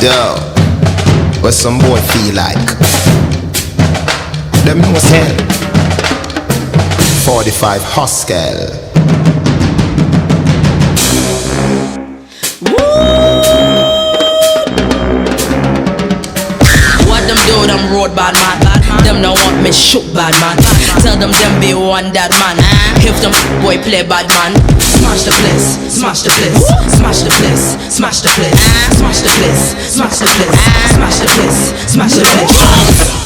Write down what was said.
Yo, what some boy feel like? Them know say 45 Huskel. What them do, them road bad man. Them no want me shoot bad man. Tell them be one that man. If them boy play bad man, smash the place, smash the place, smash the place, smash the place, smash the place, smash the place, smash the place, smash the place.